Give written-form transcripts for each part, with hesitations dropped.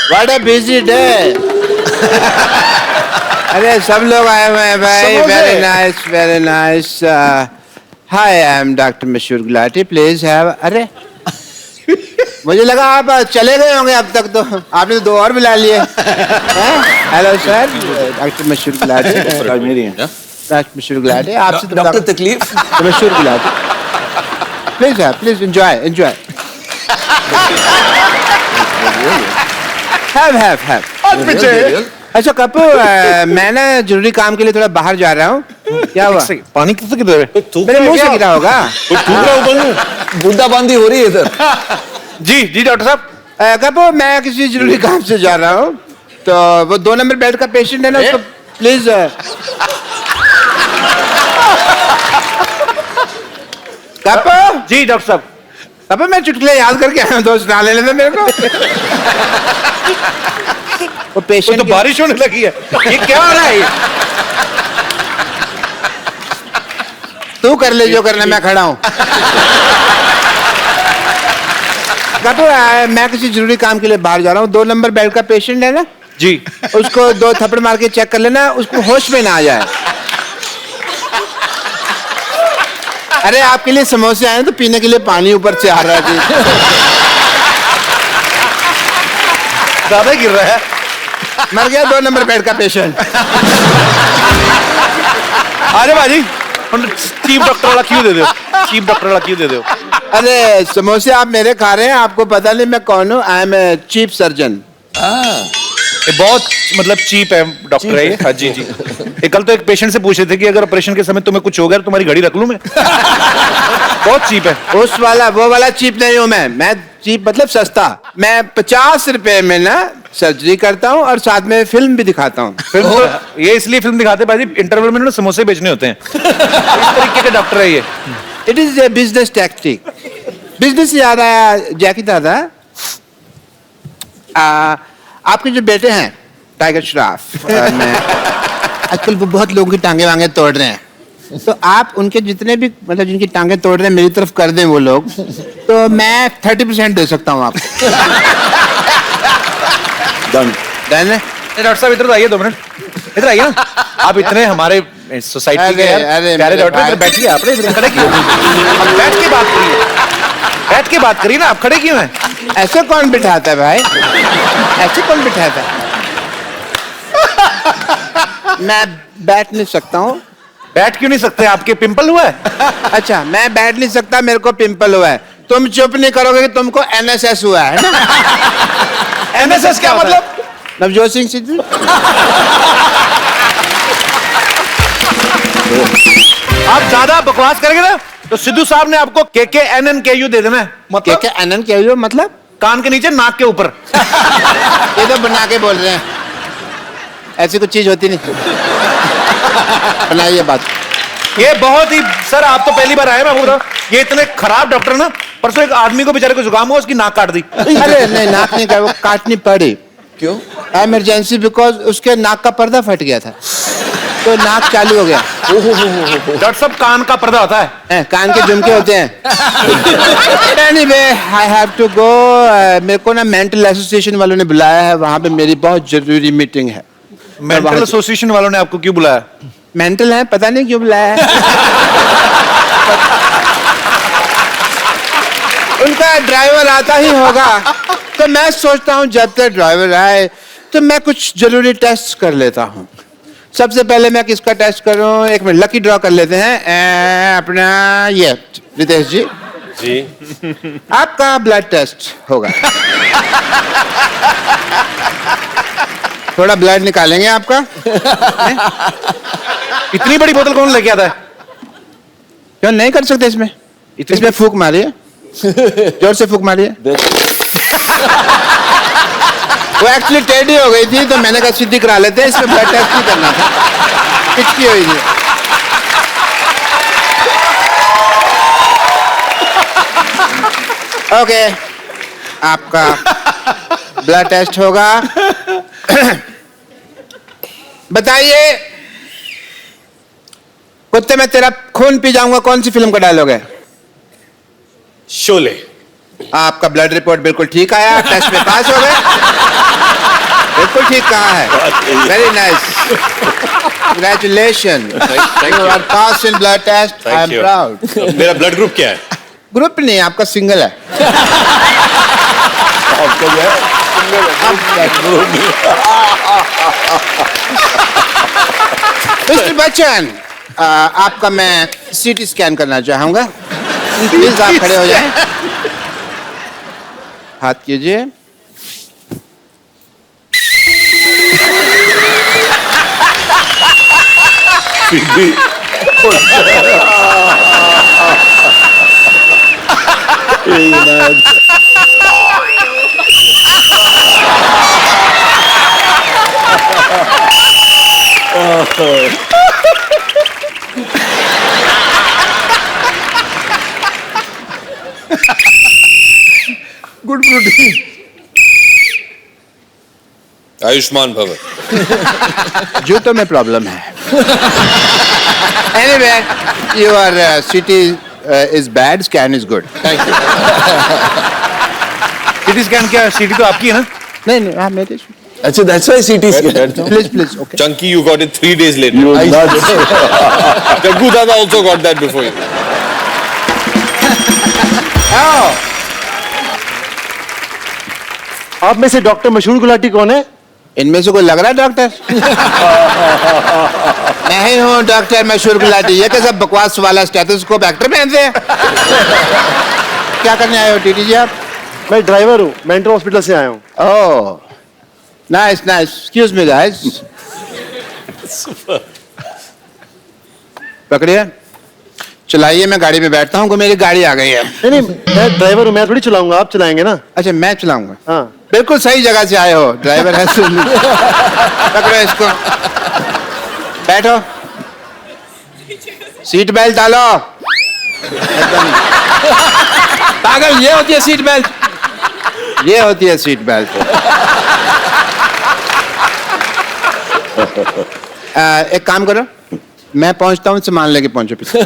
What a busy day. अरे सब लोग आए हुए हैं भाई. Very nice, very nice. Hi, I am Dr. Mashur Gulati. Please have. अरे मुझे लगा आप चले गए होंगे अब तक तो. आपने तो 2 और बुला लिए. हेलो सर, डॉक्टर मशहूर गुलाटी. डॉक्टर मशहूर गुलाटी. आपसे डॉक्टर तकलीफ. मशहूर Gulati. Please please enjoy. Have. अच्छा कपू, मैं ना जरूरी काम के लिए थोड़ा बाहर जा रहा हूँ. क्या हुआ? पानी किससे गिर रहा है? मेरे मुंह से गिरा होगा. बूंदाबांदी हो रही है इधर. जी डॉक्टर साहब. कपू, मैं किसी जरूरी काम से जा रहा हूँ, तो वो 2 नंबर बेड का पेशेंट है ना, उसको प्लीज. कपू. जी डॉक्टर साहब. कपू, मैं चुटकुले याद करके आया हूँ, दोस्त सुना लेने दो मेरे को. वो पेशेंट तो बारिश होने लगी है. ये क्या हो रहा है? तू कर ले जो करना, मैं खड़ा हूँ. कपू, मैं किसी जरूरी काम के लिए बाहर जा रहा हूँ. 2 नंबर बेड का पेशेंट है ना जी. उसको 2 थप्पड़ मार के चेक कर लेना, उसको होश में ना आ जाए. अरे आपके लिए समोसे आए तो पीने के लिए पानी ऊपर से आ रहा है. ज्यादा गिर रहा है. मर गया 2 नंबर बेड का पेशेंट. अरे बाजी, चीफ डॉक्टर वाला क्यों दे दो? चीफ डॉक्टर वाला क्यों दे दो? अरे समोसे आप मेरे खा रहे हैं, आपको पता नहीं मैं कौन हूँ. I am a chief surgeon. ये बहुत मतलब चीप है डॉक्टर है ये. हाँ जी. ये कल तो एक पेशेंट से पूछ रहे थे कि अगर ऑपरेशन के समय तुम्हें कुछ हो गया तो तुम्हारी घड़ी रख लूं मैं. बहुत चीप है. उस वाला वो वाला चीप नहीं हूँ मैं चीप मतलब सस्ता. मैं 50 रुपए में ना सर्जरी करता हूँ और साथ में फिल्म भी दिखाता हूँ. फिल्म तो ये इसलिए फिल्म दिखाते हैं बाजी, इंटरवल में ना समोसे बेचने होते हैं. इस तरीके के डॉक्टर है ये. It is a business tactic. Business से याद आया जैकी दादा, आपके जो बेटे हैं टाइगर श्रॉफ, आजकल वो बहुत लोगों की टांगे वांगे तोड़ रहे हैं. तो आप उनके जितने भी मतलब जिनकी टांगे तोड़ रहे हैं मेरी तरफ कर दें वो लोग, तो मैं 30% दे सकता हूँ आपको. डन है. डॉक्टर साहब इधर आइए 2 मिनट. इधर आइए ना. आप इतने हमारे सोसाइटी के प्यारे डॉक्टर, इधर बैठिए. आपने इधर खड़े क्यों? अब बैठ के बात करिए. बैठ के बात करिए ना. आप खड़े क्यों हैं? ऐसे कौन बिठाता है भाई? ऐसे कौन बिठाता है? मैं बैठ नहीं सकता हूँ. बैठ क्यों नहीं सकते? आपके पिंपल हुआ है? अच्छा, मैं बैठ नहीं सकता, मेरे को पिंपल हुआ है. तुम चुप नहीं करोगे कि तुमको NSS हुआ है ना? NSS क्या मतलब? नवजोत सिंह सिद्धू. आप ज्यादा बकवास करेंगे ना तो सिद्धू साहब ने आपको KKNNKU दे देना है. मतलब KKNNKU मतलब कान के नीचे नाक के ऊपर. ये तो बना के बोल रहे हैं, ऐसी कुछ चीज होती नहीं. बनाइए बात. ये बहुत ही सर, आप तो पहली बार आए. मैं बोल रहा हूँ ये इतने खराब डॉक्टर ना. परसों एक आदमी को बेचारे को जुकाम हुआ, उसकी नाक काट दी. अरे नहीं, नाक नहीं काट, वो काटनी पड़ी. क्यों? इमरजेंसी, बिकॉज उसके नाक का पर्दा फट गया था तो नाक चालू हो गया. डॉक्टर साहब कान का पर्दा होता है. कान के झुमके होते हैं. Anyway, I have to go. मेरे को ना मेंटल एसोसिएशन वालों ने बुलाया है, वहाँ पे मेरी बहुत जरूरी मीटिंग है. मेंटल एसोसिएशन वालों ने आपको क्यों बुलाया? मेंटल है, पता नहीं क्यों बुलाया है. उनका ड्राइवर आता ही होगा, तो मैं सोचता हूँ जब तक ड्राइवर आए तो मैं कुछ जरूरी टेस्ट कर लेता हूँ. सबसे पहले मैं किसका टेस्ट करूँ? एक मिनट, लकी ड्रॉ कर लेते हैं. अपना ये रितेश जी. आपका ब्लड टेस्ट होगा. थोड़ा ब्लड निकालेंगे आपका. इतनी बड़ी बोतल कौन लेके आता है? क्यों नहीं कर सकते इसमें? इसमें फूंक मारिए, जोर से फूंक मारिए. वो एक्चुअली टेढ़ी हो गई थी तो मैंने कहा सीधी करा लेते हैं, इसमें ब्लड टेस्ट नहीं करना था, पिचकी हुई थी. ओके, आपका ब्लड टेस्ट होगा. बताइए, कुत्ते में तेरा खून पी जाऊंगा कौन सी फिल्म का डायलॉग है? शोले. आपका ब्लड रिपोर्ट बिल्कुल ठीक आया, टेस्ट में पास हो गए. ठीक कहाँ है? Very nice, congratulation, you are pass in blood test, I am proud. मेरा ब्लड ग्रुप क्या है? ग्रुप नहीं, आपका सिंगल है। आपका क्या है? मिस्टर बच्चन, आपका मैं सीटी स्कैन करना चाहूंगा। प्लीज आप खड़े हो जाएं। हाथ कीजिए। Good protein. आयुष्मान भव। जूतों में प्रॉब्लम है। एनीवे, योर सीटी is bad, scan is good. Thank you. CT scan क्या? सीटी तो आपकी है ना? नहीं नहीं, हाँ मेरे। अच्छा, that's why CT scan. Please please, okay. Chunky, you got it 3 days later. You nuts. Jaggu Dada also got that before you. आप में से डॉक्टर मशहूर गुलाटी कौन है? इनमें से कोई लग रहा है डॉक्टर? मैं ही हूँ डॉक्टर मशहूर गुलाटी। ये कैसा बकवास वाला स्टेथोस्कोप एक्टर पहनते हैं? क्या करने आए हो टीटी जी आप? मैं ड्राइवर हूँ, मेंटल हॉस्पिटल से आया हूँ। Oh, nice nice. Excuse me guys. पकड़िए, चलाइए, मैं गाड़ी में बैठता हूँ, मेरी गाड़ी आ गई है। नहीं नहीं, मैं ड्राइवर हूँ, मैं थोड़ी चलाऊंगा, आप चलाएंगे ना। अच्छा, मैं चलाऊंगा? हाँ। बिल्कुल सही जगह से आए हो, ड्राइवर है। पकड़ो इसको, बैठो, सीट बेल्ट डालो। एकदम पागल, ये होती है सीट बेल्ट, ये होती है सीट बेल्ट। एक काम करो, मैं पहुंचता हूँ, सामान लेके पहुंचो पीछे।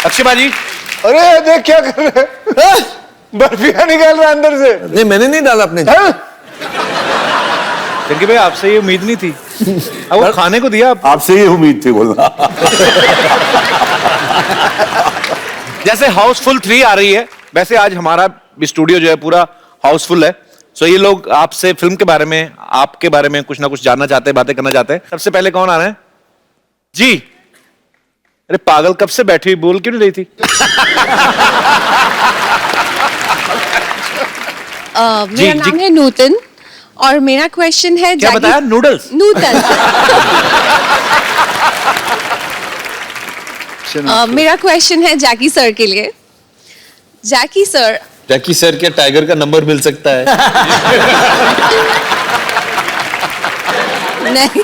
अक्षय बाजी, अरे देख क्या कर रहे हैं? बर्फिया निकाल रहा है अंदर से। नहीं, मैंने नहीं डाला अपने। जंकी भाई आपसे ये उम्मीद नहीं थी। अब वो खाने को दिया। आपसे ये उम्मीद थी बोलना। जैसे हाउसफुल 3 आ रही है, वैसे आज हमारा स्टूडियो जो है पूरा हाउसफुल है। सो ये लोग आपसे फिल्म के बारे में, आपके बारे में कुछ ना कुछ जानना चाहते हैं, बातें करना चाहते हैं। सबसे पहले कौन आ रहे हैं जी? अरे पागल, कब से बैठी हुई, बोल क्यों नहीं रही थी? मेरा नाम है नूतन और मेरा क्वेश्चन है क्या बताया? नूडल्स? नूतन। मेरा क्वेश्चन है जैकी सर के लिए। जैकी सर, जैकी सर क्या टाइगर का नंबर मिल सकता है? नहीं,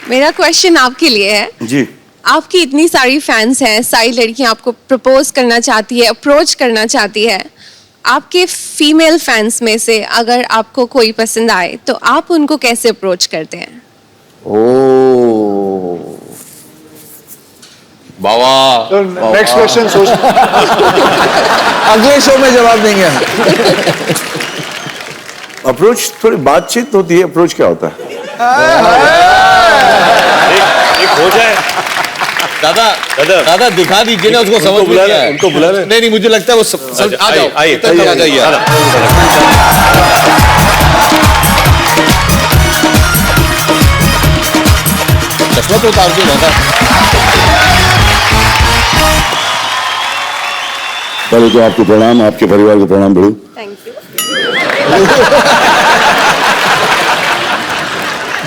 मेरा क्वेश्चन आपके लिए है। जी। आपकी इतनी सारी फैंस हैं, सारी लड़कियां आपको प्रपोज करना चाहती है, अप्रोच करना चाहती है। आपके फीमेल फैंस में से अगर आपको कोई पसंद आए तो आप उनको कैसे अप्रोच करते हैं? बाबा, नेक्स्ट क्वेश्चन सोच। अगले शो में जवाब देंगे हम। अप्रोच थोड़ी बातचीत होती है, अप्रोच क्या होता है? एक हो जाए। दादा, दादा दिखा दीजिए ना उसको, समझ में क्या है? उनको बुला रहे। नहीं, मुझे लगता है वो समझ। आ जाओ, आइए, आ जाइए। चश्मा तो उतार दो दादा। पहले तो आपको प्रणाम, आपके परिवार को प्रणाम बड़ू। Thank you.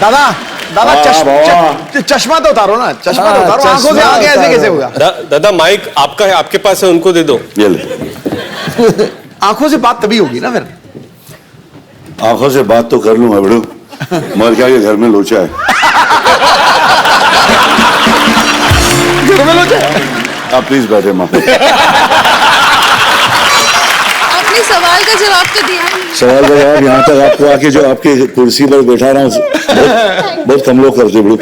दादा, दादा चश्मा तो उतारो ना, चश्मा तो उतारो, आंखों से आगे ऐसे कैसे होगा? दादा माइक आपका है, आपके पास है, उनको दे दो। ये ले। आंखों से बात तभी होगी ना फिर। आंखों से बात तो कर लूंगा बड़ू, मगर क्या ये घर में लोचा है। घर में लोचा? आप प्लीज बैठे माँ। आपने सवाल का जवाब तो दिया नहीं। सवाल का जवाब यहाँ तक आपको आके जो आपके कुर्सी पर बैठा रहा हूँ बहुत कम लोग करते बड़ू।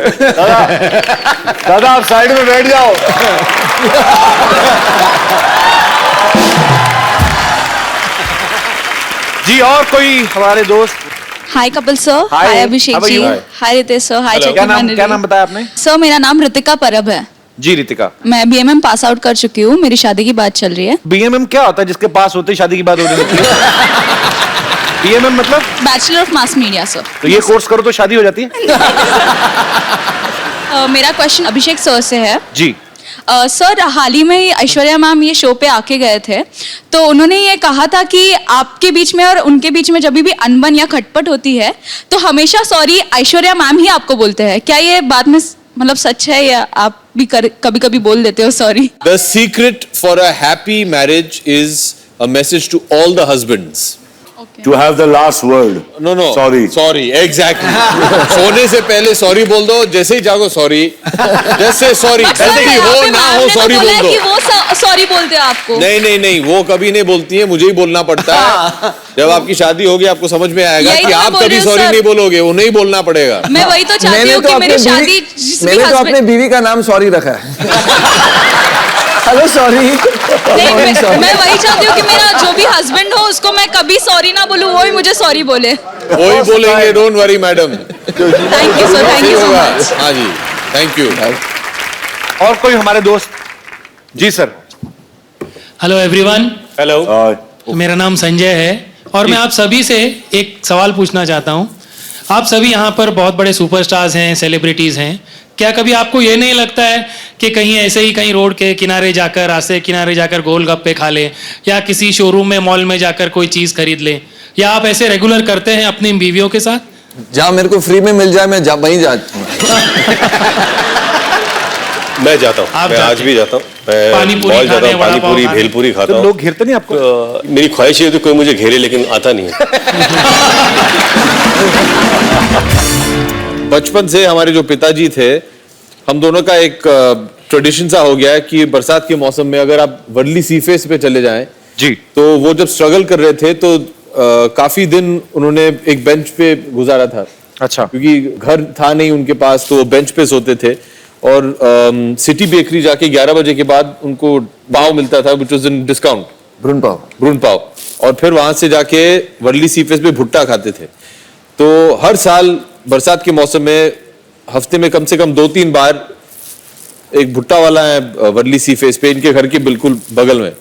दादा आप साइड में बैठ जाओ। जी और कोई हमारे दोस्त? Hi Kapil sir, Hi. Hi Abhishek How are ji, you? Hi Ritesh sir, hi क्या नाम बताया आपने? सर मेरा नाम ऋतिका परब है। जी रितिका। मैं बीएमएम पास आउट कर चुकी हूँ, मेरी शादी की बात चल रही है। बीएमएम क्या होता है जिसके पास होते ही शादी की बात हो रही है? बीएमएम मतलब? Bachelor of mass media sir. तो ये कोर्स करो तो शादी हो जाती है? मेरा क्वेश्चन अभिषेक सर से है। जी। सर हाल ही में ऐश्वर्या मैम ये शो पे आके गए थे, तो उन्होंने ये कहा था कि आपके बीच में और उनके बीच में जब भी अनबन या खटपट होती है तो हमेशा सॉरी ऐश्वर्या मैम ही आपको बोलते हैं। क्या ये बात में मतलब सच है या आप भी कभी कभी बोल देते हो sorry? The secret for a happy marriage is a message to all the husbands. To have the last word. No. Sorry. Sorry, exactly. सोने से पहले सॉरी बोल दो, जैसे ही जागो सॉरी, जैसे सॉरी गलती हो ना हो सॉरी बोल दो। कि वो सॉरी बोलते हैं आपको? नहीं, वो कभी नहीं बोलती है, मुझे ही बोलना पड़ता है। जब आपकी शादी होगी आपको समझ में आएगा यही कि तो आप बोल कभी रही हूँ, सॉरी सर। नहीं बोलोगे, उन्हें ही बोलना पड़ेगा। मैं वही तो चाहती हूँ कि मेरी शादी मैंने तो अपने बीवी का नाम सॉरी रखा है। Hello sorry. मैं वही चाहती हूँ कि मेरा जो भी हस्बैंड हो उसको मैं कभी सॉरी ना बोलूँ, वो ही मुझे सॉरी बोले। वही बोलेंगे, don't worry madam. Thank you sir, thank you so much. हाँ जी, थैंक यू। और कोई हमारे दोस्त? जी सर। Hello everyone, hello. मेरा नाम संजय है और मैं आप सभी से एक सवाल पूछना चाहता हूं। आप सभी यहाँ पर बहुत बड़े सुपरस्टार्स हैं, सेलिब्रिटीज हैं। क्या कभी आपको ये नहीं लगता है कि कहीं ऐसे ही कहीं रोड के किनारे जाकर, रास्ते के किनारे जाकर गोलगप्पे खा लें या किसी शोरूम में, मॉल में जाकर कोई चीज़ खरीद लें? या आप ऐसे रेगुलर करते हैं अपनी बीवियों के साथ? जहाँ मेरे को फ्री में मिल जाए मैं वहीं जाता हूँ। मैं जाता हूँ, आप मैं जाते आज भी जाता हूँ। मैं पानी पूरी मॉल जाता खाने, हूँ, वड़ा पानी पाव पूरी, खाने। भेलपूरी खाता तो हूँ। लोग घेरते नहीं आपको? मेरी ख्वाहिश है तो कोई मुझे घेरे, लेकिन आता नहीं है। बचपन से हमारे जो पिताजी थे, हम दोनों का एक ट्रेडिशन सा हो गया है कि बरसात के मौसम में अगर आप वर्ली सी फेस पे चले जाएं जी, तो वो जब स्ट्रगल कर रहे थे तो काफी दिन उन्होंने एक बेंच पे गुजारा था। अच्छा। क्योंकि घर था नहीं उनके पास, तो वो बेंच पे सोते थे और सिटी बेकरी जाके 11 बजे के बाद उनको पाव मिलता था, विच वाज इन डिस्काउंट, भ्रूण पाव, और फिर वहां से जाके वर्ली सी फेस पे भुट्टा खाते थे। तो हर साल बरसात के मौसम में हफ्ते में कम से कम 2-3 बार एक भुट्टा वाला है वर्ली सी फेस पे, इनके घर के बिल्कुल बगल में,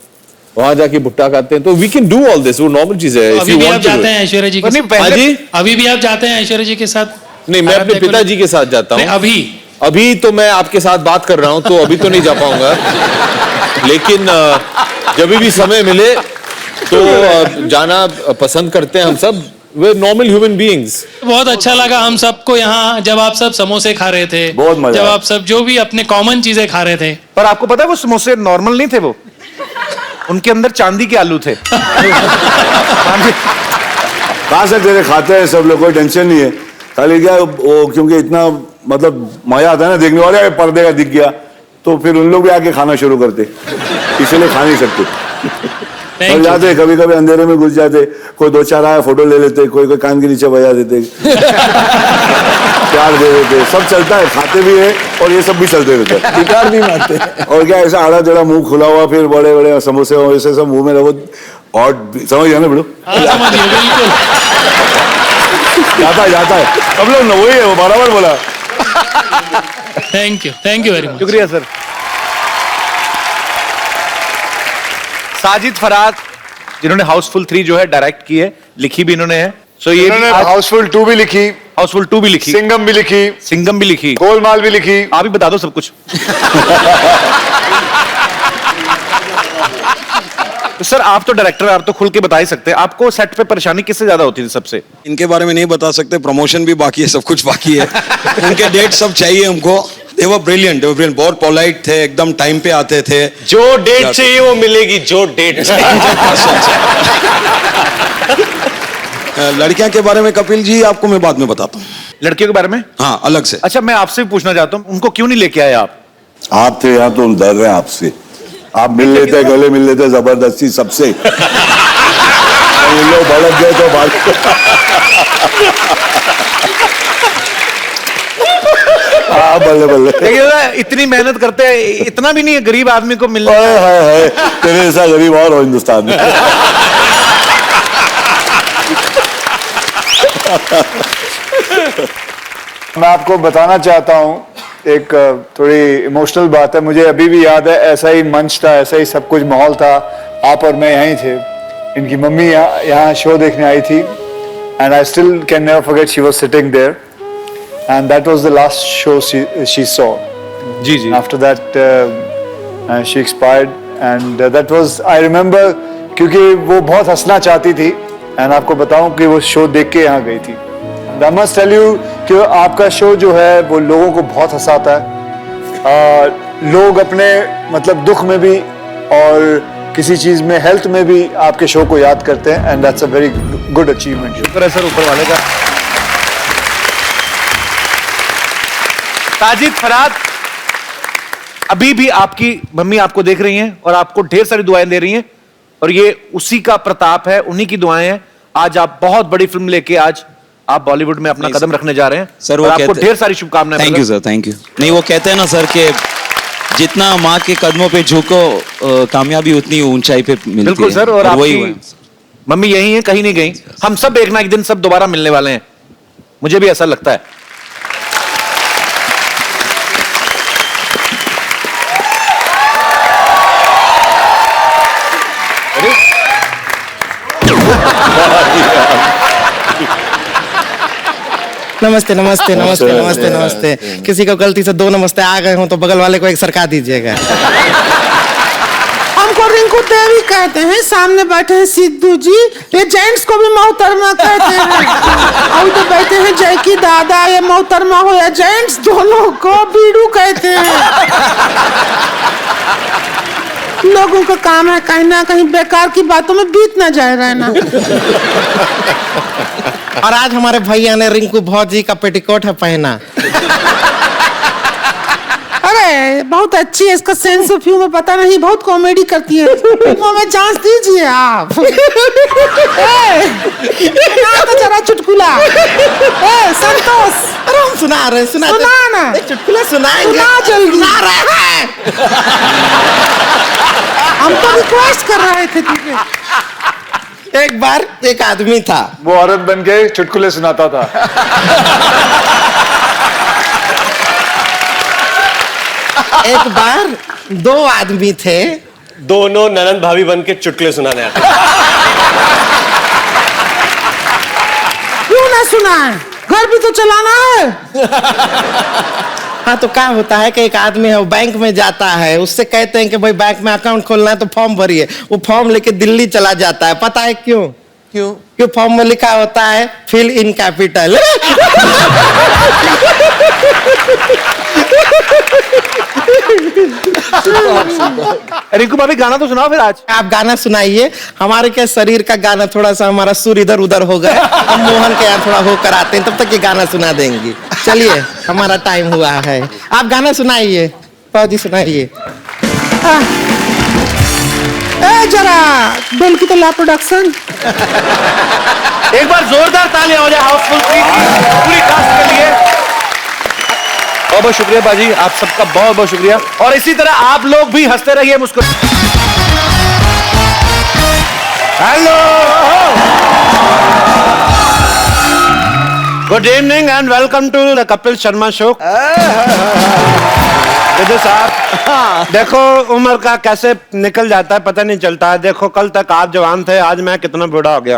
वहां जाके भुट्टा खाते हैं। तो we can do all this, वो नॉर्मल चीज है। अभी भी आप जाते हैं ऐश्वर्या जी के नहीं, साथ? पहले- जी? अभी भी आप जाते हैं ऐश्वर्या जी के साथ? नहीं, मैं अपने पिताजी के साथ जाता नहीं, हूँ। अभी तो मैं आपके साथ बात कर रहा हूं, तो अभी तो नहीं जा पाऊंगा, लेकिन जब भी समय मिले तो जाना पसंद करते हैं हम सब। वे नॉर्मल ह्यूमन बीइंग्स। बहुत अच्छा लगा हम सबको यहाँ जब आप सब समोसे खा रहे थे, बहुत मजा जब आया। आप सब जो भी अपने कॉमन चीजें खा रहे थे। पर आपको पता है वो समोसे नॉर्मल नहीं थे, वो उनके अंदर चांदी के आलू थे। कहाँ से तेरे खाते हैं सब लोग, कोई टेंशन नहीं है। खाली क्या वो, क्योंकि इतना मतलब मजा आता है ना देखने वाले, पर्दे का दिख गया तो फिर उन लोग भी आके खाना शुरू करते, इसलिए खा नहीं सकते। और जाते कभी कभी अंधेरे में घुस जाते, कोई 2-4 आया फोटो ले लेते, कोई कान के नीचे बजा देते, प्यार दे देते, सब चलता है, खाते भी है और ये सब भी चलते रहते हैं, टिकार भी मारते हैं। और क्या ऐसा आड़ा टेढ़ा मुंह खुला हुआ, फिर बड़े बड़े समोसे वैसे सब मुंह में रखो, और समझ गया ना बेटो? हाँ, समझिए, बिल्कुल। जाता है सब लोग ना, वही है वो, बराबर बोला। Thank you very much. शुक्रिया सर। साजिद फराद, जिन्होंने हाउसफुल 3 जो है डायरेक्ट की है, लिखी भी इन्होंने है। सो ये हाउसफुल 2 भी लिखी, हाउसफुल 2 भी लिखी, सिंगम भी लिखी, सिंगम भी लिखी, गोलमाल भी लिखी। आप ही बता दो सब कुछ। तो सर आप तो डायरेक्टर, आप तो खुल के बता ही सकते हैं, आपको सेट पे परेशानी किससे ज्यादा होती थी सबसे? इनके बारे में नहीं बता सकते, प्रमोशन भी बाकी है, सब कुछ बाकी है। उनके डेट सब चाहिए हमको। They were brilliant, बहुत पोलाइट थे, एकदम टाइम पे आते थे। जो डेट चाहिए वो मिलेगी, जो डेट लड़कियां के बारे में कपिल जी आपको मैं बाद में बताता हूँ। लड़कियों के बारे में? हाँ, अलग से। अच्छा, मैं आपसे भी पूछना चाहता हूँ, उनको क्यों नहीं लेके आए आप? आप थे यहाँ तो हम डर रहे हैं आपसे, आप मिल लेते, गले मिल लेते जबरदस्ती सबसे। ये लोग भड़क गए तो बात हाँ बल्ले बल्ले। देखिए ना, इतनी मेहनत करते हैं, इतना भी नहीं है गरीब आदमी को मिलने। हाय तेरे जैसा गरीब और हो हिंदुस्तान में। मैं आपको बताना चाहता हूँ एक थोड़ी इमोशनल बात है। मुझे अभी भी याद है, ऐसा ही मंच था, ऐसा ही सब कुछ माहौल था, आप और मैं यहीं थे। इनकी मम्मी यहाँ शो देखने आई थी and I still can never forget she was sitting there and that was the last show she saw. जी जी। After that she expired and that was I remember, क्योंकि वो बहुत हंसना चाहती थी एंड आपको बताऊं कि वो शो देख के यहाँ गई थी। I must tell you कि आपका शो जो है वो लोगों को बहुत हंसाता है। लोग अपने मतलब दुख में भी और किसी चीज में, हेल्थ में भी आपके शो को याद करते हैं and that's a very good achievement. शुक्र है सर ऊपर वाले का। साजिद, फरहाद, अभी भी आपकी मम्मी आपको देख रही हैं और आपको ढेर सारी दुआएं दे रही हैं और ये उसी का प्रताप है, उन्हीं की दुआएं हैं। आज आप बहुत बड़ी फिल्म लेके आज आप बॉलीवुड में अपना कदम रखने जा रहे हैं सर। वो आपको ढेर सारी शुभकामनाएं। Thank you sir, thank you. नहीं, वो कहते हैं ना सर कि जितना माँ के कदमों पे झुको कामयाबी उतनी ऊंचाई पे मिलती है। बिल्कुल सर। और वही आपकी मम्मी यही है, कहीं नहीं गई। हम सब एक ना एक दिन सब दोबारा मिलने वाले हैं, मुझे भी ऐसा लगता है। नमस्ते नमस्ते नमस्ते नमस्ते नमस्ते। किसी को गलती से 2 नमस्ते आ गए हो तो बगल वाले को एक सरका दीजिएगा। हमको रिंकू देवी कहते हैं, सामने बैठे हैं सिद्धू जी, ये जेंट्स को भी मोहतरमा कहते हैं। और तो बैठे हैं जैकी दादा, ये मोहतरमा हो या जेंट्स, दोनों को बीड़ू कहते हैं। लोगों का काम है कहीं ना कहीं बेकार की बातों में बीत ना जाए रहना। और आज हमारे भैया ने रिंकू भौजी का पेटीकोट है पहना। अरे बहुत अच्छी है, इसका सेंस ऑफ ह्यूमर पता नहीं, बहुत कॉमेडी करती है। में जांच दीजिए आप। तो जरा चुटकुला। संतोष, अरे हम सुना रहे, सुना ना, एक चुटकुला सुनाएंगे। सुना जल्दी। सुना रहे हैं। हम तो रिक्वेस्ट कर रहे थे तुझे। एक बार एक आदमी था, वो औरत बन के चुटकुले सुनाता था। एक बार 2 आदमी थे, दोनों ननंद भाभी बन के चुटकुले सुनाने आते। क्यों ना सुनाए, घर भी तो चलाना है। हाँ तो क्या होता है कि एक आदमी है वो बैंक में जाता है, उससे कहते हैं कि भाई बैंक में अकाउंट खोलना है तो फॉर्म भरिए। वो फॉर्म लेके दिल्ली चला जाता है, पता है क्यों? क्यों फॉर्म में लिखा होता है फिल इन कैपिटल। रिंकू भाभी गाना तो सुनाओ फिर आज। आप गाना सुनाइए, हमारे क्या शरीर का गाना थोड़ा सा हमारा सुर इधर उधर हो गया, हम मोहन के यहाँ थोड़ा हो कर आते हैं, तब तक ये गाना सुना देंगे। चलिए हमारा टाइम हुआ है, आप गाना सुनाइए। फौजी सुनाइए। जरा बेल की तो ला प्रोडक्शन। एक बार जोरदार तालियां हो जाए हाउसफुल 3 पूरी कास्ट के लिए। बहुत बहुत शुक्रिया बाजी, आप सबका बहुत बहुत शुक्रिया। और इसी तरह आप लोग भी हंसते रहिए, मुस्कुराते। Hello, good evening and welcome to the Kapil Sharma show. देखो साहब, देखो उम्र का कैसे निकल जाता है पता नहीं चलता है। देखो कल तक आप जवान थे, आज मैं कितना बूढ़ा हो गया।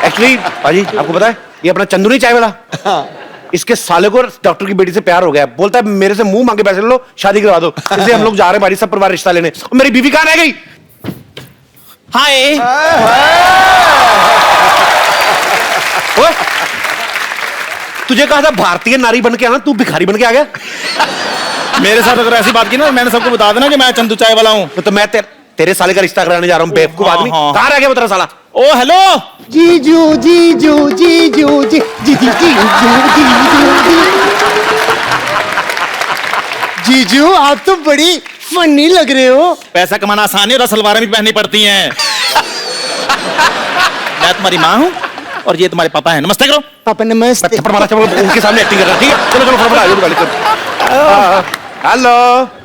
एक्चुअली भाजी आपको पता है, ये अपना चंदू नहीं चाय वाला, इसके साले को डॉक्टर की बेटी से प्यार हो गया। बोलता है मेरे से मुंह मांगे पैसे लो, शादी करवा दो। इसलिए हम लोग जा रहे हैं भाई सब परिवार रिश्ता लेने। और मेरी बीवी कहाँ रह गई? हाय तुझे कहा था भारतीय नारी बन के आना, तू भिखारी बन के आ गया। मेरे साथ अगर ऐसी बात की ना, मैंने सबको बता देना कि मैं चंदू चाय वाला हूँ। तो मैं तेरे साले का रिश्ता कराने जा रहा हूँ। बेवकूफ आदमी, कहाँ रह गया वो तेरा साला? ओ हेलो जीजू जीजू जीजू जी जी जी जीजू, आप तो बड़ी फनी लग रहे हो। पैसा कमाना आसान है और सलवारें भी पहननी पड़ती हैं। मैं तुम्हारी माँ हूँ और ये तुम्हारे पापा हैं। नमस्ते करो। पापा नमस्ते। थप्पड़ मारा, चलो उनके सामने एक्टिंग कर रहा है, ठीक है? चलो चलो फटाफट आ जाओ गाड़ी कर। हेलो,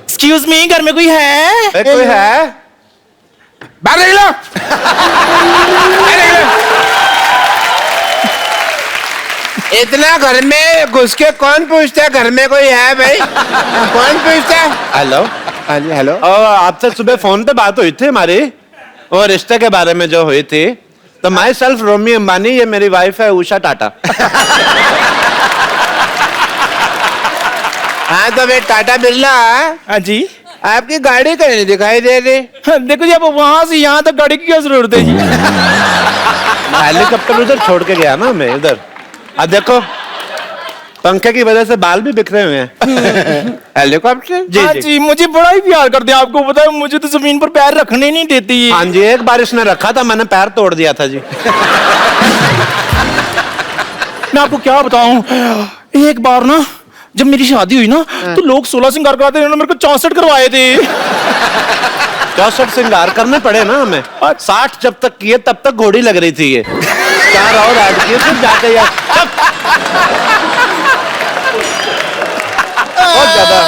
एक्सक्यूज मी, घर में कोई है? कोई है? बाहर निकलो। इतना घर में घुस के कौन पूछता है घर में कोई है भाई? कौन पूछता है? हेलो, हाँ जी हेलो। आपसे सुबह फोन पे बात हुई थी हमारी, वो रिश्ते के बारे में जो हुई थी। तो माई सेल्फ रोमी अंबानी, ये मेरी वाइफ है उषा टाटा। हाँ तो भाई टाटा बिरला, हाँ जी। आपकी गाड़ी कहीं नहीं दिखाई दे रही। देखो जी, अब वहां से यहाँ तक गाड़ी की क्या जरूरत है जी? हेलीकॉप्टर उधर छोड़ के गया ना मैं इधर। अब देखो, पंखे की वजह से बाल भी बिखरे हुए हैं। हेलीकॉप्टर? जी हाँ जी, मुझे बड़ा ही प्यार करते हैं। आपको पता है, मुझे तो जमीन पर पैर रखने नहीं देती है। हाँ जी, एक बार इसने रखा था, मैंने पैर तोड़ दिया था जी। मैं आपको क्या बताऊं, एक बार ना जब मेरी शादी हुई ना, तो लोग 16 श्रृंगार कराते थे, मेरे को 64 करवाए थे। 64 श्रृंगार करने पड़े ना हमें। 60 जब तक किए तब तक घोड़ी लग रही थी ये। 4 और ऐड किए फिर जाके यार बहुत ज्यादा।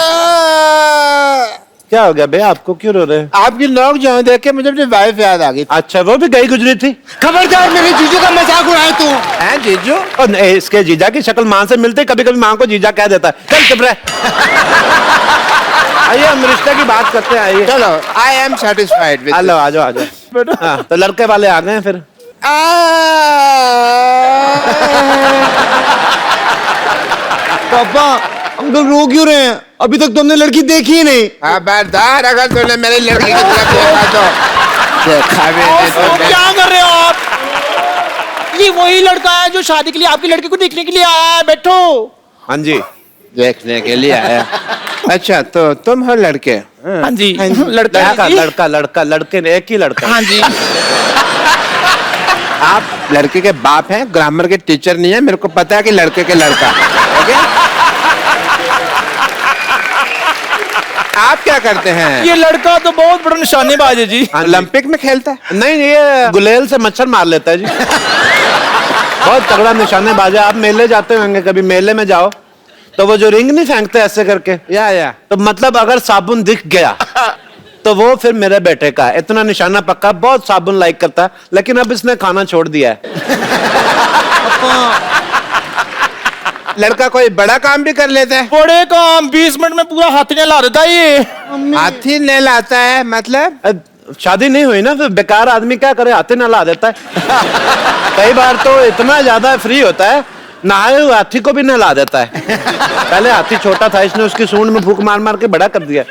क्या हो गया भैया, आपको क्यों रो रहे हैं? आपकी नोक जो देख के मुझे अपनी वाइफ याद आ गई। अच्छा, वो भी गई गुजरी थी? खबरदार मेरे जीजू का मजाक उड़ाए तू। हैं जीजू? और नहीं, इसके जीजा की शक्ल माँ से मिलते, कभी कभी माँ को जीजा कह देता है। चल चुप रह। आइए हम रिश्ते की बात करते हैं, आइए। चलो, I am satisfied with. Hello, आ जाओ आ जाओ। हाँ, तो लड़के वाले आ गए फिर। पापा अंकल रो क्यों रहे हैं? अभी तक तुमने लड़की देखी ही नहीं। खबरदार अगर तूने मेरी लड़की की तरफ देखा तो देखा भी नहीं तो क्या कर रहे हो आप? ये वही लड़का है जो शादी के लिए आपकी लड़की को देखने के लिए आया है। बैठो। हाँ जी, देखने के लिए आया। अच्छा, तो तुम हो लड़के? हाँ जी, लड़का लड़का लड़का लड़के ने, एक ही लड़का। हाँ जी। आप लड़के के बाप हैं, ग्रामर के टीचर नहीं है। मेरे को पता है कि लड़के के लड़का। ओके, आप क्या करते हैं? ये लड़का तो बहुत बड़ा निशानेबाज है जी। ओलंपिक में खेलता है? नहीं, ये गुलेल से मच्छर मार लेता है जी। बहुत तगड़ा निशानेबाज है। आप मेले जाते होंगे, कभी मेले में जाओ तो वो जो रिंग नहीं फेंकते ऐसे करके, या तो मतलब अगर साबुन दिख गया तो वो फिर मेरे बेटे का है। इतना निशाना पक्का, बहुत साबुन लाइक करता है, लेकिन अब इसने खाना छोड़ दिया है। लड़का कोई बड़ा काम भी कर लेता है? बड़े काम 20 मिनट में पूरा हाथी ने ला देता है ये। हाथी ने लाता है मतलब? शादी नहीं हुई ना, फिर बेकार आदमी क्या करे, हाथी ना ला देता है। कई बार तो इतना ज्यादा फ्री होता है, नहाए हुए हाथी को भी नहला देता है। पहले हाथी छोटा था, इसने उसकी सूंड में फूंक मार मार के बड़ा कर दिया।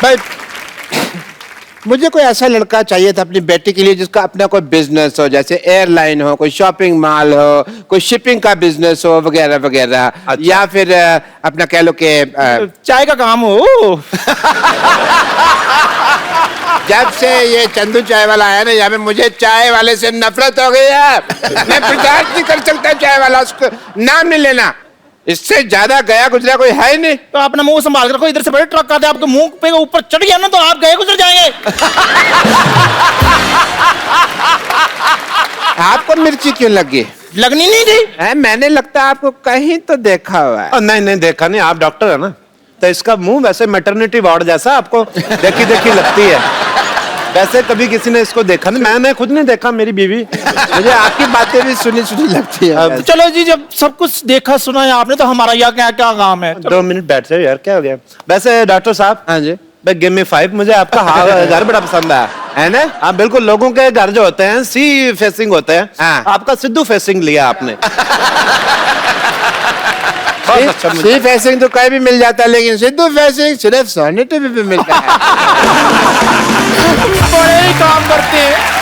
भाई मुझे कोई ऐसा लड़का चाहिए था अपनी बेटी के लिए जिसका अपना कोई बिजनेस हो, जैसे एयरलाइन हो, कोई शॉपिंग मॉल हो, कोई शिपिंग का बिजनेस हो वगैरह वगैरह। अच्छा। या फिर अपना कह लो कि चाय का काम हो। जब से ये चंदू चाय वाला आया ना यहाँ पे, मुझे चाय वाले से नफरत हो गई है। मैं बर्दाश्त नहीं कर सकता चाय वाला, उसको नाम नहीं लेना। इससे ज्यादा गया गुजरा कोई है ही नहीं। तो अपना मुंह संभाल कर रखो, इधर से बड़े ट्रक आते हैं आपके मुंह पे ऊपर चढ़ गया ना तो आप गए गुजर जाएंगे। आपको मिर्ची क्यों लगी? लगनी नहीं थी। मैंने लगता है आपको कहीं तो देखा हुआ है। नहीं नहीं, देखा नहीं, आप डॉक्टर है ना, तो इसका मुंह वैसे मैटरनिटी वार्ड जैसा आपको देखी देखी लगती है। वैसे कभी किसी ने इसको देखा नहीं, मैंने खुद नहीं देखा, मेरी बीवी। मुझे आपकी बातें भी सुनी सुनी लगती है। चलो जी, जब सब कुछ देखा सुना है आपने, तो हमारा यहाँ क्या क्या काम है? 2 मिनट बैठ जाओ यार, क्या हो गया? वैसे डॉक्टर साहब। हाँ जी। गिव मी 5, मुझे आपका घर बड़ा पसंद आया है ना। आप बिल्कुल, लोगों के घर जो होते हैं सी फेसिंग होते हैं, आपका सिद्धू फेसिंग लिया आपने। सी फेसिंग तो कहीं भी मिल जाता है, लेकिन सिद्धू फेसिंग सिर्फ सोनी टीवी पे मिलता है। बड़े ही काम करते हैं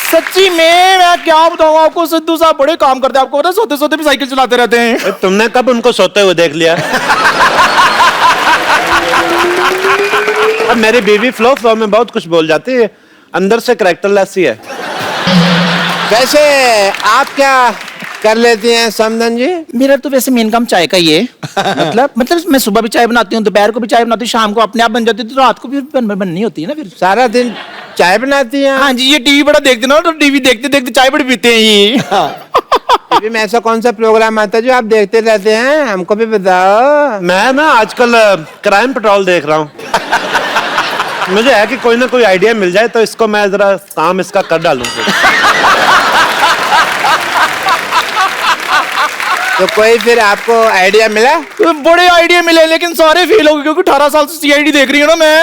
सच्ची में। मैं क्या बताऊं आपको, सिद्धू साहब बड़े काम करते हैं। आपको पता है, सोते सोते भी साइकिल चलाते रहते हैं। तुमने कब उनको सोते हुए देख लिया? अब मेरी बीवी फ्लो फ्लो में बहुत कुछ बोल जाती है, अंदर से कैरेक्टरलेस ही है। वैसे आप क्या कर लेती हैं समधन जी? मेरा तो वैसे मेन काम चाय का ही है। मतलब मैं सुबह भी चाय बनाती हूँ, दोपहर को भी चाय बनाती हूँ, शाम को अपने आप बन जाती है, तो रात को भी बननी होती है ना फिर। सारा दिन चाय बनाती हैं? हाँ जी, ये टीवी बड़ा देखते ना, तो टीवी देखते देखते चाय बड़ी पीते हैं ये। टीवी में ऐसा कौन सा प्रोग्राम आता है जो आप देखते रहते हैं? हमको भी बताओ। मैं ना आजकल क्राइम पेट्रोल देख रहा हूँ। मुझे है कि कोई ना कोई आइडिया मिल जाए तो इसको मैं जरा काम इसका कर डालूं। तो कोई फिर आपको आइडिया मिला? तो बड़े आइडिया मिले, लेकिन सारे फेल हो गए, क्योंकि 18 साल से सीआईडी देख रही हूँ ना मैं।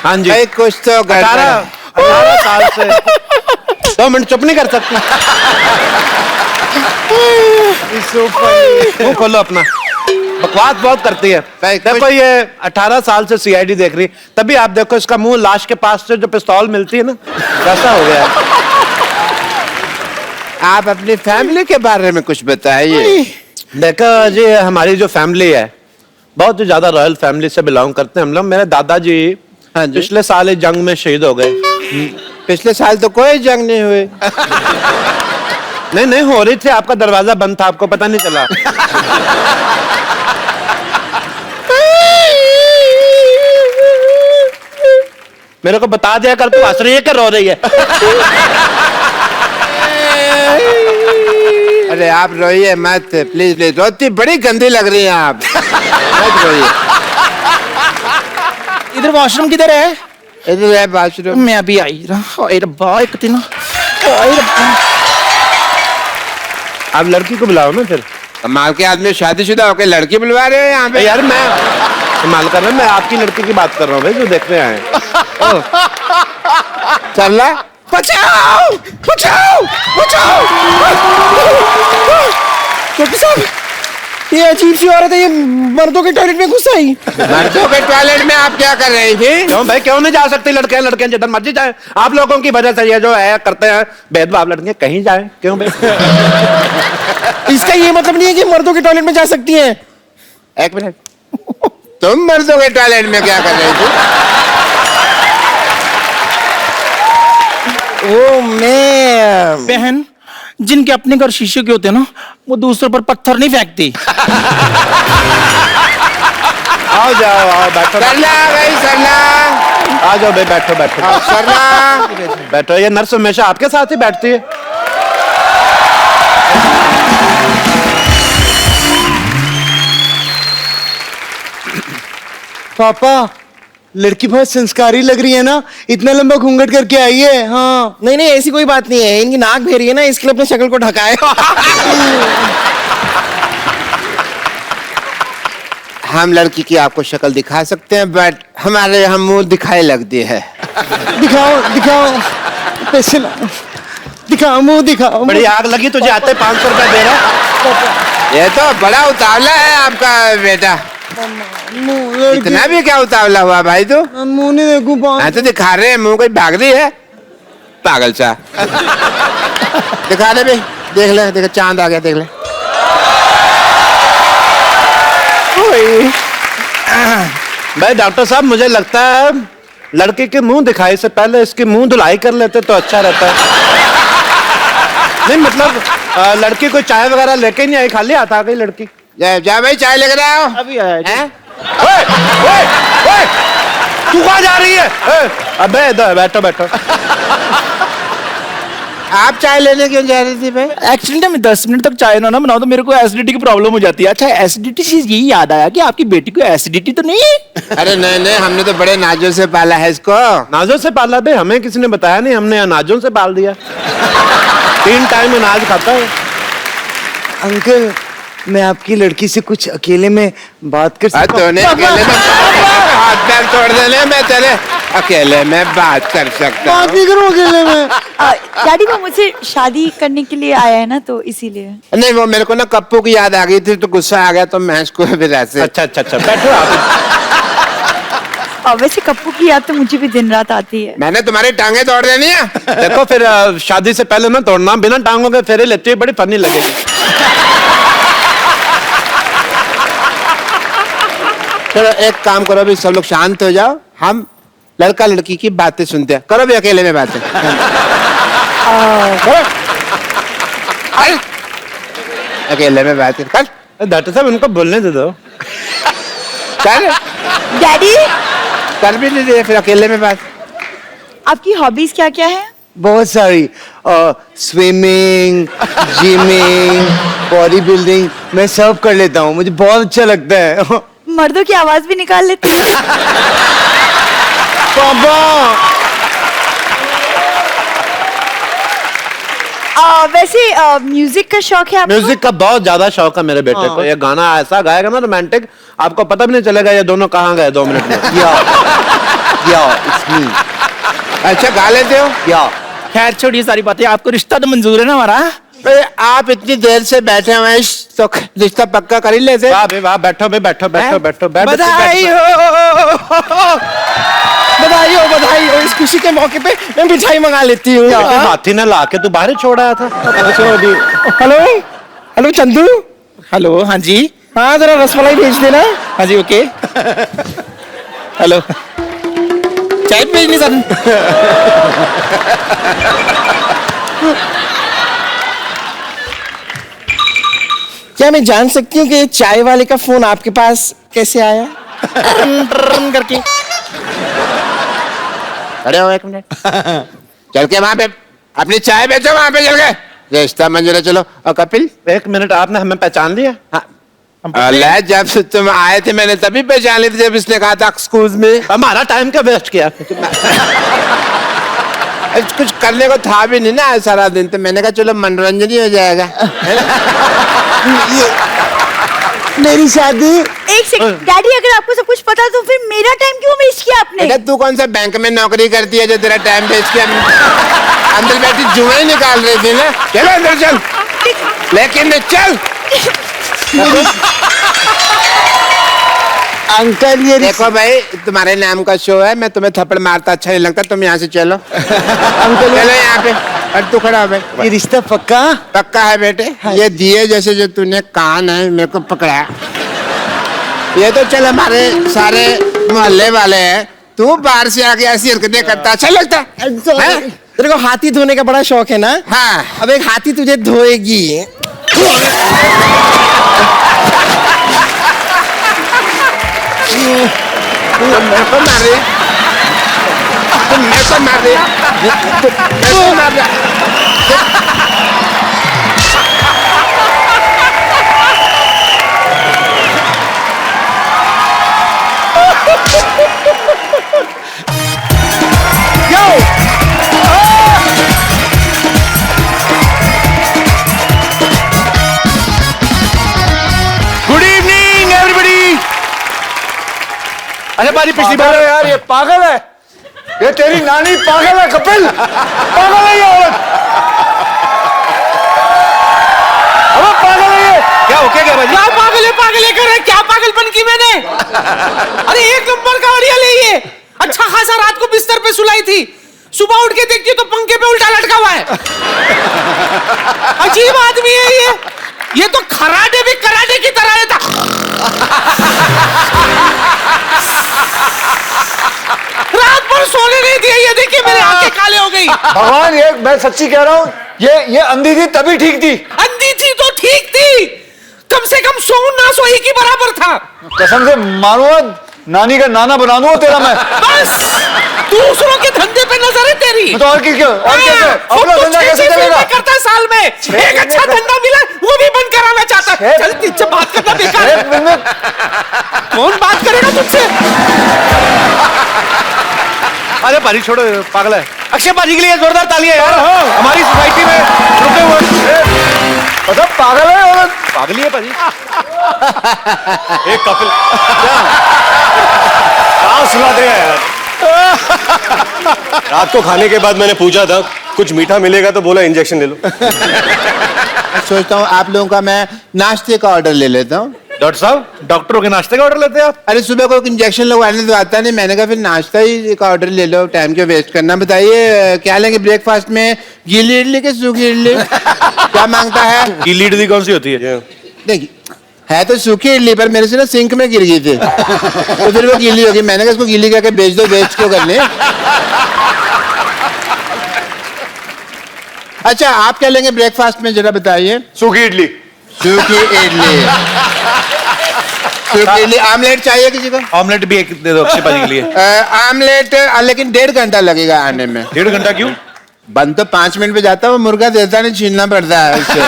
हाँ जी, कुछ तो 18 साल से 2 मिनट चुप नहीं कर सकते? मुंह खोलो अपना, बकवास बहुत करती है। देखो ये 18 साल से सीआईडी देख रही, तभी आप देखो इसका मुंह लाश के पास से जो पिस्तौल मिलती है ना, वैसा हो गया है। आप अपनी फैमिली के बारे में कुछ बताइए। देखो जी, हमारी जो फैमिली है बहुत ही ज्यादा रॉयल फैमिली से बिलोंग करते हैं हम लोग। मेरे दादाजी पिछले साल एक जंग में शहीद हो गए। पिछले साल तो कोई जंग नहीं हुई। नहीं हो रही थी, आपका दरवाजा बंद था, आपको पता नहीं चला। मेरे को बता दिया कर, तू हंस रही है क्या रो रही है? अरे आप रोइए मत प्लीज प्लीज, रोती बड़ी गंदी लग रही है आप। मत रोइए। इधर वॉशरूम किधर है? इधर है वॉशरूम। मैं अभी आई रहा। रब्बा एक दिन। आप लड़की को बुलाओ ना फिर। कमाल के आदमी, शादीशुदा होकर लड़की बुलवा रहे हो यहाँ पे? यार मैं कमाल कर रहा हूँ, मैं आपकी लड़की की बात कर रहा हूँ भाई, जो देखने आए। चल रहा? बचाओ बचाओ बचाओ। डॉक्टर साहब, ये अजीब सी औरत है, ये मर्दों के टॉयलेट में घुस आई। मर्दों के टॉयलेट में आप क्या कर रही थी? क्यों भाई, क्यों नहीं जा सकती? लड़के जिधर मर्जी जाए। आप लोगों की वजह से ये जो है करते हैं भेदभाव, लड़के कहीं जाए क्यों भाई? इसका ये मतलब नहीं है कि मर्दों के टॉयलेट में जा सकती हैं। एक मिनट, तुम मर्दों के टॉयलेट में क्या कर रही थी? ओ मैं बहन, जिनके अपने घर शीशे के होते हैं ना, वो दूसरों पर पत्थर नहीं फेंकती। आओ जाओ, आओ बैठो। सरला भाई, सरला आ जाओ भाई, बैठो बैठो। सरला बैठो। ये नर्स हमेशा आपके साथ ही बैठती है। पापा, लड़की बहुत संस्कारी लग रही है ना, इतना लंबा घूंघट करके आई है। हाँ नहीं नहीं, ऐसी कोई बात नहीं है, इनकी नाक भेरी है ना, इसके लिए अपनी शक्ल को ढका है। हम लड़की की आपको शक्ल दिखा सकते हैं, बट हमारे यहाँ मुंह दिखाई लगती है। दिखाओ दिखाओ, पैसे लाओ, दिखाओ मुंह दिखाओ। बड़ी आग लगी तुझे, आते 500 रुपया दे रहा। ये तो बड़ा उतावला है आपका बेटा। इतना भी क्या उतावला हुआ भाई तू? मुंह नहीं देखूं, मैं तो दिखा रहे हैं, मुंह कोई भाग रही है पागल सा। दिखा दे भाई, देख ले, देख चांद आ गया, देख ले। भाई डॉक्टर साहब, मुझे लगता है लड़के के मुंह दिखाई से पहले इसकी मुंह धुलाई कर लेते तो अच्छा रहता है। नहीं मतलब लड़की को चाय वगैरह लेके नहीं आई, खाली हाथ आ गई लड़की। जा भाई, चाय लेकर आओ। अभी आया। तू कहाँ जा रही है? अबे इधर बैठो बैठो। आप चाय लेने क्यों जा रही थी भाई? एक्चुअली ना मैं 10 मिनट तक चाय ना बनाऊं तो मेरे को एसिडिटी की प्रॉब्लम हो जाती है। अच्छा, एसिडिटी से यही याद आया कि आपकी बेटी को एसिडिटी तो नहीं है? अरे नहीं नहीं, हमने तो बड़े नाजों से पाला है इसको। नाजों से पाला भाई? हमें किसी ने बताया नहीं, हमने अनाजों से पाल दिया। 3 टाइम अनाज खाता है। अंकल, मैं आपकी लड़की से कुछ अकेले में बात कर सकता हूँ? अकेले में हाथ पैर तोड़ देने में तेरे, अकेले में बात कर सकता बात नहीं करूँ अकेले में। डैडी, वो मुझसे शादी करने के लिए आया है ना, तो इसीलिए। नहीं, वो मेरे को ना कप्पू की याद आ गई थी तो गुस्सा आ गया, तो मैं इसको फिर ऐसे। अच्छा, बैठो आप। और वैसे कप्पू की याद तो मुझे भी दिन रात आती है। मैंने तुम्हारी टांगे तोड़ देनी है। देखो फिर शादी से पहले ना तोड़ना, बिना टांगों के फेरे लेते हुए बड़ी फनी लगेगी। चलो एक काम करो, अभी सब लोग शांत हो जाओ, हम लड़का लड़की की बातें सुनते हैं। करो भी अकेले में बातें। अकेले में बातें कर। डॉक्टर साहब उनको बोलने दे दो। कर डैडी कर भी नहीं दे, फिर अकेले में बात। आपकी हॉबीज क्या क्या है? बहुत सारी, स्विमिंग, जिमिंग, बॉडी बिल्डिंग, मैं सब कर लेता हूँ, मुझे बहुत अच्छा लगता है। मर्दों की आवाज भी निकाल लेते हैं। वैसे म्यूजिक का शौक है आपको? म्यूजिक का बहुत ज्यादा शौक है मेरे बेटे को। ये गाना ऐसा गाएगा ना रोमांटिक, आपको पता भी नहीं चलेगा ये दोनों कहाँ गए 2 मिनट में। It's me. अच्छा गा लेते हो? खैर छोड़िए सारी बातें, आपको रिश्ता तो मंजूर है ना हमारा? अरे आप इतनी देर से बैठे हुए हैं, तो रिश्ता पक्का कर ही लेते। वाह भाई वाह, बैठो भाई, बैठो बैठो बैठो बैठो। बधाई हो, बधाई हो। इस खुशी के मौके पे मैं मिठाई मंगा लेती हूँ। हाथी ने ला के तू बाहर छोड़ आया था। Hello hello Chandu. हेलो, हाँ जी, हाँ जरा रसमलाई भेज देना। हाँ जी, ओके। हेलो, चाय भेजनी सर। क्या मैं जान सकती हूँ कि चाय वाले का फोन आपके पास कैसे आया? करके अरे एक मिनट, चल के वहां पे अपनी चाय बेचो, वहां पे चल के रिश्ता मंजूर है। चलो। और कपिल, 1 मिनट, आपने हमें पहचान लिया? हाँ, जब तुम आए थे मैंने तभी पहचान ली थी, जब इसने कहा था एक्सक्यूज मी। हमारा टाइम का वेस्ट किया। कुछ करने को था भी नहीं ना सारा दिन, तो मैंने कहा चलो मनोरंजन ही हो जाएगा। मेरी शादी। एक सेकंड डैडी, अगर आपको सब कुछ पता तो फिर मेरा टाइम क्यों वेस्ट किया आपने? बेटा तू कौन सा बैंक में नौकरी करती है जो तेरा टाइम वेस्ट किया? अंदर बैठी जुए निकाल रही थी ना। चलो अंदर चल, लेकिन चल। अंकल ये देखो भाई, तुम्हारे नाम का शो है, मैं तुम्हें थप्पड़ मारता अच्छा नहीं लगता, तुम यहाँ से चलो। अंकल चलो यहाँ पे, और तू खड़ा हो भाई। ये रिश्ता पक्का? पक्का है बेटे। ये दिए जैसे जो तूने कान है मेरे को पकड़ा, ये तो चल हमारे सारे मोहल्ले वाले हैं, तू बाहर से आके ऐसी हरकतें करता अच्छा लगता है? तेरे को हाथी धोने का बड़ा शौक है ना? हाँ। अब एक हाथी तुझे धोएगी। मेरे को मार रही, मेरे को मार रही, मेरे को मार रही। Good evening everybody. अच्छा बाजी, पिछली बार यार ये पागल है, ये तेरी नानी पागल है कपिल, पागल है ये औरत, अबे पागल है ये। क्या हो गया बाजी? क्या पागल है कर रहे? क्या पागलपन की मैंने? अरे 1 नंबर का बढ़िया ले, ये अच्छा खासा रात को बिस्तर पे सुलाई थी, सुबह उठ के देखती तो पंखे पे उल्टा लटका हुआ है। अजीब आदमी है ये तो खराटे भी कराटे की तरह था। रात भर सोने नहीं दिया, ये देखिए मेरे आंखें काले हो गई। भगवान, ये मैं सच्ची कह रहा हूँ, ये अंधी थी तभी ठीक थी। अंधी थी तो ठीक थी, कम से कम सो ना सोई की बराबर था। कसम से मारूंगा, नानी का नाना बना दूंगा तेरा मैं। बस दूसरों के धंधे पे नजर है तेरी। तो और क्या, और कैसे अपना धंधा कैसे चलेगा? करता है साल में एक अच्छा धंधा मिला, वो भी बंद कराना चाहता है। चल तुझसे बात करना बेकार है। कौन बात करेगा तुझसे? अरे बाजी छोड़ो, पागल है। अक्षय बाजी के लिए जोरदार तालियां यार। हमारी सोसाइटी में रुके हुए मतलब पागल है औरत, पागल ही है बाजी। एक कपिल सुनाते हैं यार। रात को खाने के बाद मैंने पूछा था कुछ मीठा मिलेगा, तो बोला इंजेक्शन ले लो। सोचता हूँ आप लोगों का मैं नाश्ते का ऑर्डर ले लेता हूँ। डॉक्टर साहब, डॉक्टरों के नाश्ते का ऑर्डर लेते हैं आप? अरे सुबह को इंजेक्शन लगवाने तो आता नहीं, मैंने कहा फिर नाश्ता ही का ऑर्डर ले लो, टाइम क्यों वेस्ट करना। बताइए क्या लेंगे ब्रेकफास्ट में? गीली इडली के सूखी इडली? क्या मांगता है? गीली इडली कौन सी होती है? देखिए है तो सूखी इडली पर मेरे से ना सिंक में गिर गई थी तो फिर वो गीली होगी। मैंने कहा इसको गीली करके बेच दो, वेस्ट क्यों करने। अच्छा आप क्या लेंगे ब्रेकफास्ट में जरा बताइए। सूखी इडली। सूखी इडली। सूखी इडली। आमलेट चाहिए किसी को? ऑमलेट भी एक दे दो अक्षय पाजी के लिए। आमलेट लेकिन 1.5 घंटा लगेगा आने में। 1.5 घंटा क्यों? बन तो 5 मिनट में जाता है, वो मुर्गा देता नहीं, छीनना पड़ता है उससे।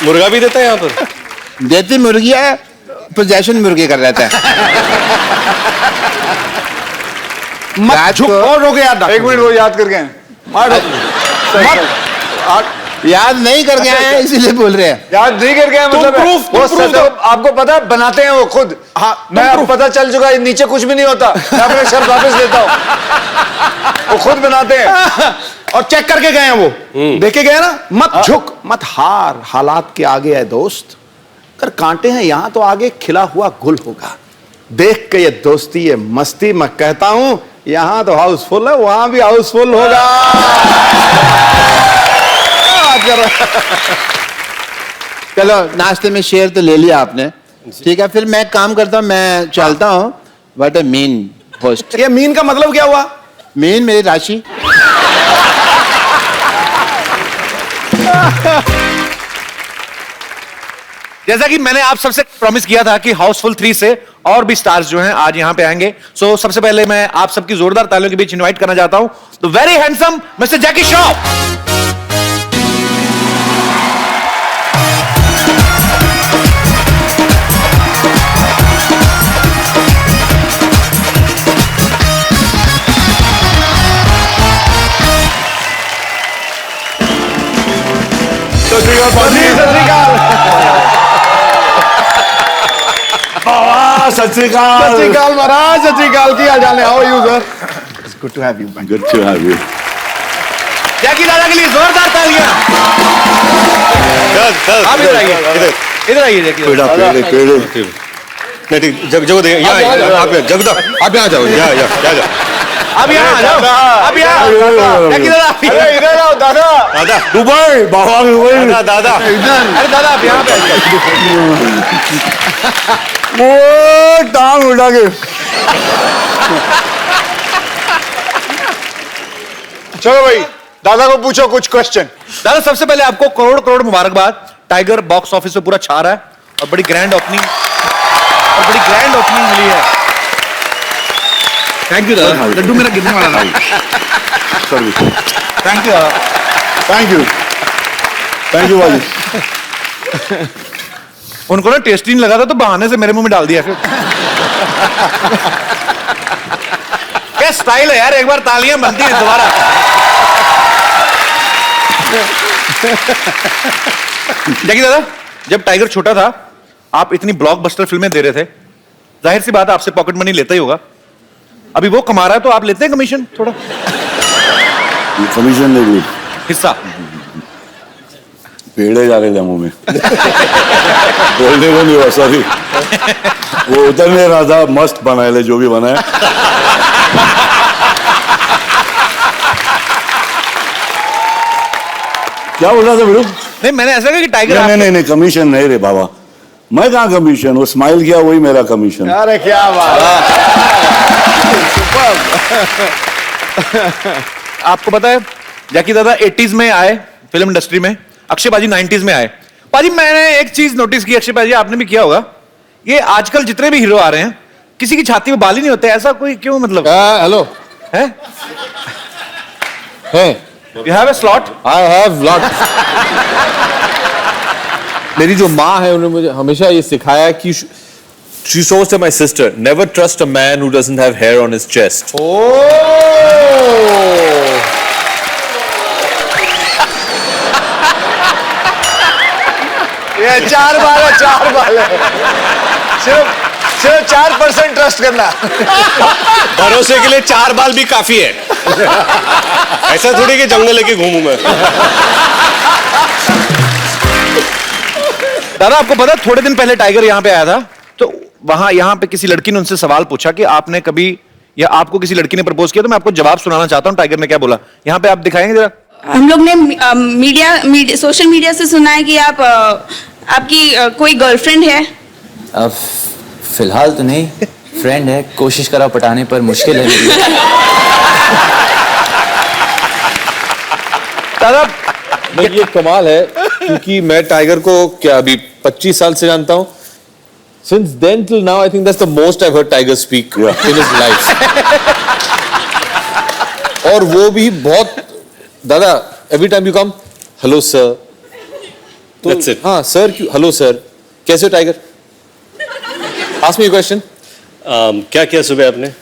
मुर्गा भी देता है यहाँ पर? देती मुर्गी है, पोजेशन मुर्गी कर रहता है। मत झुक और रोके याद। 1 मिनट वो याद करके याद नहीं करके आए हैं इसीलिए बोल रहे हैं। याद नहीं करके आए मतलब वो सेटअप आपको पता है बनाते हैं वो खुद। हाँ मैं अब पता चल चुका है नीचे कुछ भी नहीं होता। मैं अपने शर्ट वापस लेता हूँ। वो खुद बनाते हैं और चेक करके गए हैं वो। देखे गए ना। मत झुक मत हार, हालात के आगे है दोस्त। अगर कांटे हैं यहाँ तो आगे खिला हुआ गुल होगा। देख के ये दोस्ती ये मस्ती मैं कहता हूं यहाँ तो हाउसफुल है, वहां भी हाउसफुल होगा। चलो नाश्ते में शेर तो ले लिया आपने, ठीक है फिर मैं काम करता हूँ, मैं चलता हूँ। What a mean host. ये मीन का मतलब क्या हुआ? मीन मेरी राशि। जैसा कि मैंने आप सबसे प्रॉमिस किया था कि हाउसफुल 3 से और भी स्टार्स जो हैं आज यहां पे आएंगे। सो सबसे पहले मैं आप सबकी जोरदार तालियों के बीच इनवाइट करना चाहता हूं द वेरी हैंडसम मिस्टर जैकी श्रॉफ। सत श्री अकाल महाराज। सत श्री अकाल की हाल है? How are you sir? It's good to have you. Good to have you. Jackie दादा के लिए जोरदार तालियां। आप इधर आइए, इधर आइए जैकी दादा। नहीं ठीक जगह दे यहाँ आप जगदा आप यहाँ जाओ यहाँ अब यहाँ आ जाओ, अब यहाँ जैकी दादा इधर आओ दादा। दादा दुबई बाबा दुबई दादा अरे दादा आप यहाँ पे आइए। वो टांग उठा के चलो भाई दादा को पूछो कुछ क्वेश्चन। दादा सबसे पहले आपको करोड़ करोड़ मुबारकबाद। टाइगर बॉक्स ऑफिस पे पूरा छा रहा है और बड़ी ग्रैंड ओपनिंग मिली है। थैंक यू दादा। लड्डू मेरा गिरने वाला था। थैंक यू दादा। थैंक यू भाई। उनको ना टेस्टी नहीं लगा था तो बहाने से मेरे मुंह में डाल दिया फिर। क्या स्टाइल है यार, एक बार तालियां बनती हैं दोबारा। जैकी दादा जब टाइगर छोटा था आप इतनी ब्लॉकबस्टर फिल्में दे रहे थे, जाहिर सी बात है आपसे पॉकेट मनी लेता ही होगा। अभी वो कमा रहा है तो आप लेते हैं कमीशन थोड़ा? कमीशन ले ली, हिस्सा पेड़े जा रहे थे मुंह में। बोलने को नहीं हुआ, सॉरी। वो उतर नहीं रहा था। मस्त बनाए ले जो भी बनाए। क्या बोल रहा था बिल्कुल? नहीं मैंने ऐसा कहा कि टाइगर नहीं कमीशन नहीं रे बाबा, मैं कहाँ कमीशन। वो स्माइल किया वही मेरा कमीशन। अरे क्या बात। आपको पता है जैकी दादा 80s में आए फिल्म इंडस्ट्री में, अक्षय पाजी 90s में आए। पाजी मैंने एक चीज नोटिस की, अक्षय पाजी आपने भी किया होगा, ये आजकल जितने भी हीरो आ रहे हैं किसी की छाती में बाल ही नहीं होते। ऐसा कोई क्यों? मतलब हेलो है you have a slot? I have lot. मेरी जो माँ है उन्होंने मुझे हमेशा ये सिखाया कि she says to my sister, never trust a man who doesn't have hair on his chest. ये 4 बाल है। सिर्फ 4% ट्रस्ट करना। भरोसे के लिए 4 बाल भी काफी है। ऐसा थोड़ी कि जंगल लेके घूमूं मैं। दादा आपको पता है थोड़े दिन पहले टाइगर यहाँ पे आया था तो वहां यहाँ पे किसी लड़की ने उनसे सवाल पूछा कि आपने कभी या आपको किसी लड़की ने प्रपोज किया, तो मैं आपको जवाब सुनाना चाहता हूँ टाइगर ने क्या बोला। यहाँ पे आप दिखाएंगे जरा। हम लोग ने मीडिया सोशल मीडिया से सुना है कि आप आपकी कोई गर्लफ्रेंड है। अब फिलहाल तो नहीं, फ्रेंड है, कोशिश करा पटाने पर मुश्किल है मेरी। दादा नहीं, ये कमाल है क्योंकि मैं टाइगर को क्या अभी 25 साल से जानता हूँ। Since then till now, I think that's the most I've heard Tiger speak in his life. और वो भी बहुत, दादा, every time you come, hello sir. तो That's it. हाँ sir, hello sir. कैसे हो tiger? Ask me a question. क्या किया सुबह आपने?